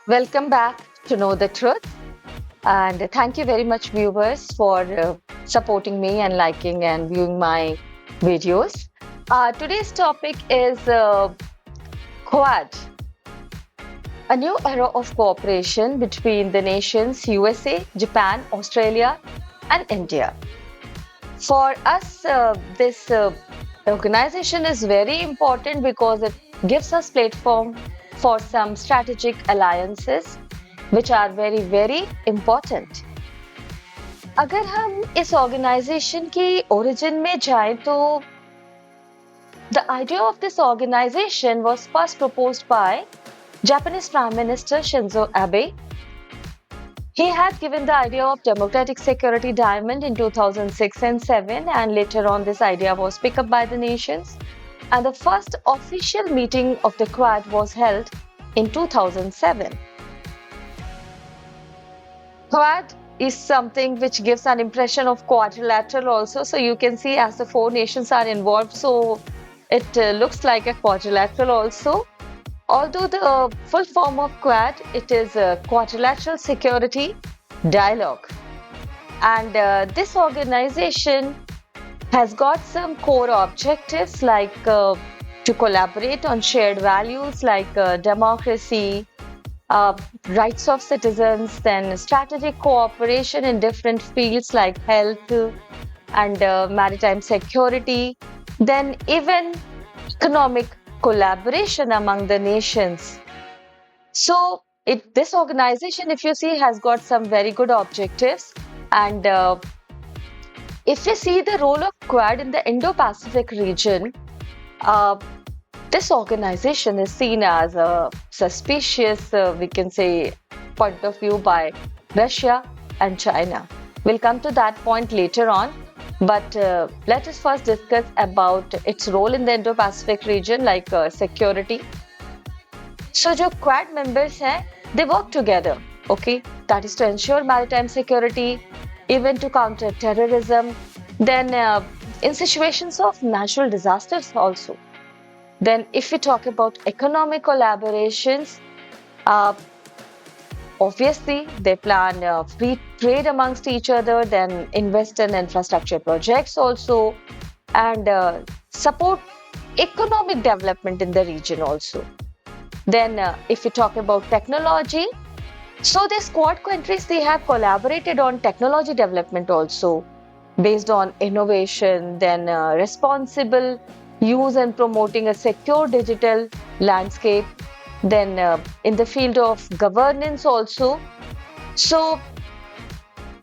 Welcome back to Know the Truth. And thank you very much, viewers, for supporting me and liking and viewing my videos. Today's topic is Quad, a new era of cooperation between the nations USA, Japan, Australia, and India. For us, this organization is very important because it gives us platform for some strategic alliances which are very very important. अगर हम इस organisation की origin में जाएं तो the idea of this organization was first proposed by Japanese Prime Minister Shinzo Abe. He had given the idea of Democratic Security Diamond in 2006 and 7, and later on this idea was picked up by the nations. And the first official meeting of the Quad was held in 2007. Quad is something which gives an impression of quadrilateral also. So you can see as the four nations are involved, so it looks like a quadrilateral also. Although the full form of Quad, it is a Quadrilateral Security Dialogue. And this organization has got some core objectives like to collaborate on shared values like democracy, rights of citizens, then strategic cooperation in different fields like health and maritime security, then even economic collaboration among the nations. So this organization, if you see, has got some very good objectives. And if you see the role of Quad in the Indo-Pacific region, this organization is seen as a suspicious, we can say, point of view by Russia and China. We'll come to that point later on. But let us first discuss about its role in the Indo-Pacific region, like security. So, जो Quad members हैं, they work together, okay? That is to ensure maritime security, even to counter terrorism. Then, in situations of natural disasters also. Then, if we talk about economic collaborations, obviously, they plan free trade amongst each other, then invest in infrastructure projects also, and support economic development in the region also. Then, if we talk about technology, so these Quad countries, they have collaborated on technology development also, based on innovation, then responsible use and promoting a secure digital landscape. Then in the field of governance also. So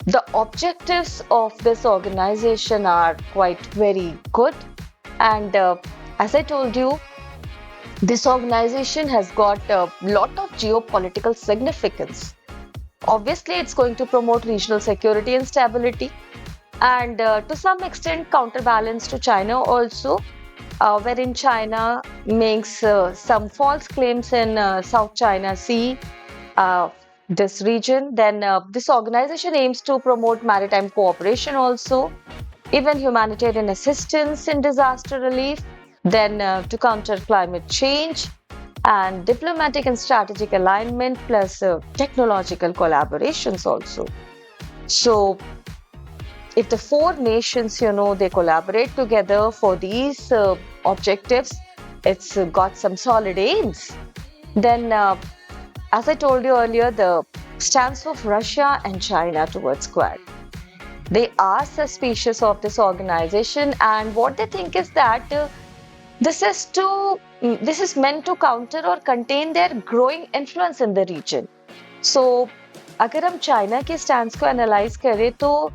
the objectives of this organization are quite very good. And as I told you, this organization has got a lot of geopolitical significance. Obviously, it's going to promote regional security and stability, and to some extent counterbalance to China also, wherein China makes some false claims in South China Sea, this region. Then this organization aims to promote maritime cooperation also, even humanitarian assistance in disaster relief, then to counter climate change, and diplomatic and strategic alignment, plus technological collaborations also. So if the four nations, they collaborate together for these objectives, it's got some solid aims. Then, as I told you earlier, the stance of Russia and China towards Quad. They are suspicious of this organization, and what they think is that this is meant to counter or contain their growing influence in the region. So, अगर हम China के stand को analyse करें तो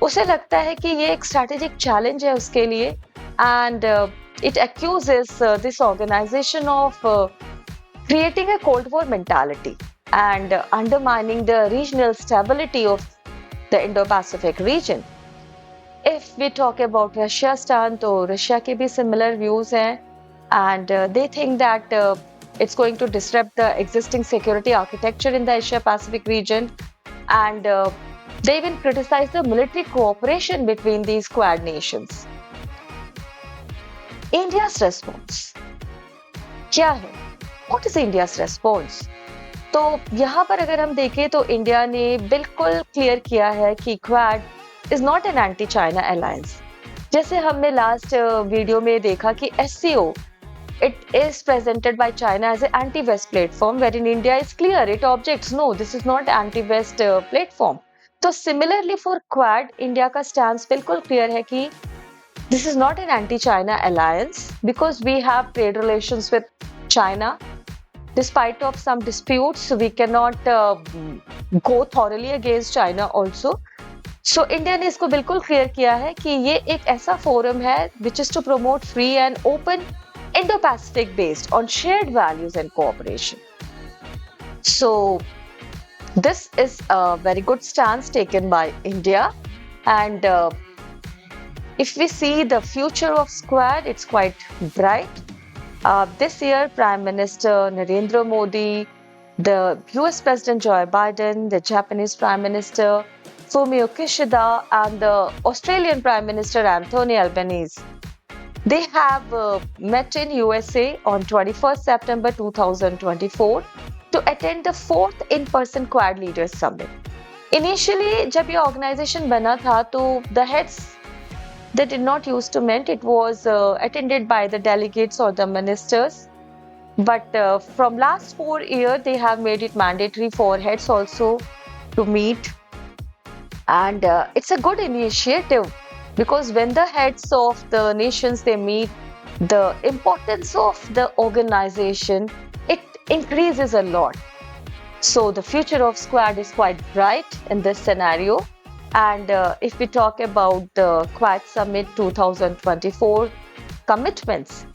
उसे लगता है कि ये एक स्ट्रैटेजिक चैलेंज है उसके लिए, and it accuses this organization of creating a Cold War mentality and undermining the regional stability of the Indo-Pacific region. If we talk about Russia's stand, तो Russia के भी similar views हैं, and they think that it's going to disrupt the existing security architecture in the Asia-Pacific region, and they even criticize the military cooperation between these Quad nations. India's response क्या है? What is India's response? तो यहाँ पर अगर हम देखें तो India ने बिल्कुल क्लियर किया है कि quad is not an anti China alliance. जैसे हमने लास्ट वीडियो में देखा कि SCO it is presented by China as an anti-West platform, wherein India is clear, it objects, no, this is not anti-West platform. तो similarly for Quad, India का stance बिल्कुल clear है कि this is not an anti-China alliance because we have trade relations with China. Despite of some disputes, we cannot go thoroughly against China also. So India ने इसको बिल्कुल clear किया है कि ये एक ऐसा forum है which is to promote free and open Indo-Pacific based on shared values and cooperation. So this is a very good stance taken by India, and if we see the future of Quad, it's quite bright. This year, Prime Minister Narendra Modi, the US President Joe Biden, the Japanese Prime Minister Fumio Kishida, and the Australian Prime Minister Anthony Albanese, they have met in USA on 21st September 2024 to attend the 4th in-person Quad Leaders Summit. Initially, जब ये organization बना था, तो the heads, they did not used to meet. It was attended by the delegates or the ministers. But from last 4 years, they have made it mandatory for heads also to meet. And it's a good initiative, because when the heads of the nations they meet, the importance of the organization, it increases a lot. So the future of Quad is quite bright in this scenario. And if we talk about the Quad Summit 2024 commitments,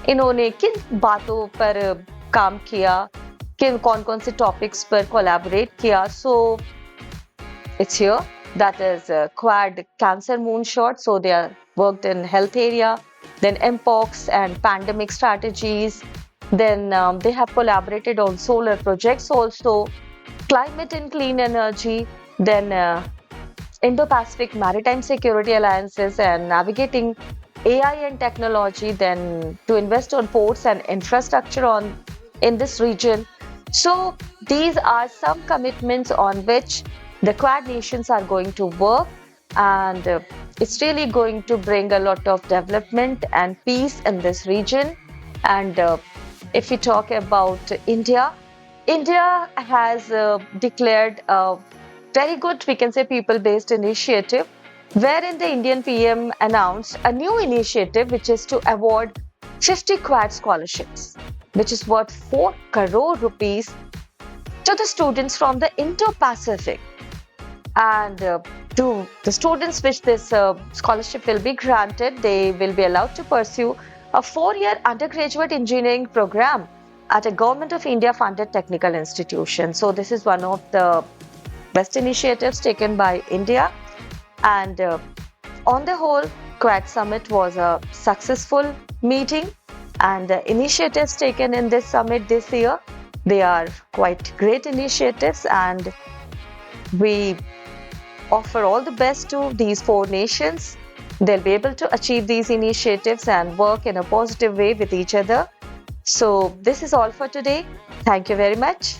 इन्होंने किन बातों पर काम किया, किन कौन-कौन से topics पर collaborate किया, so it's here. That is Quad Cancer Moonshot. So they are worked in health area, then mpox and pandemic strategies. Then they have collaborated on solar projects also, climate and clean energy, then Indo-Pacific Maritime Security Alliances and navigating AI and technology, then to invest on ports and infrastructure in this region. So these are some commitments on which the Quad nations are going to work, and it's really going to bring a lot of development and peace in this region. And if we talk about India, India has declared a very good, we can say, people-based initiative, wherein the Indian PM announced a new initiative which is to award 50 Quad scholarships, which is worth 4 crore rupees to the students from the Indo-Pacific. And to the students which this scholarship will be granted, they will be allowed to pursue a 4-year undergraduate engineering program at a Government of India funded technical institution. So this is one of the best initiatives taken by India. And on the whole, Quad Summit was a successful meeting, and the initiatives taken in this summit this year, they are quite great initiatives, and we offer all the best to these 4 nations. They'll be able to achieve these initiatives and work in a positive way with each other. So this is all for today. Thank you very much.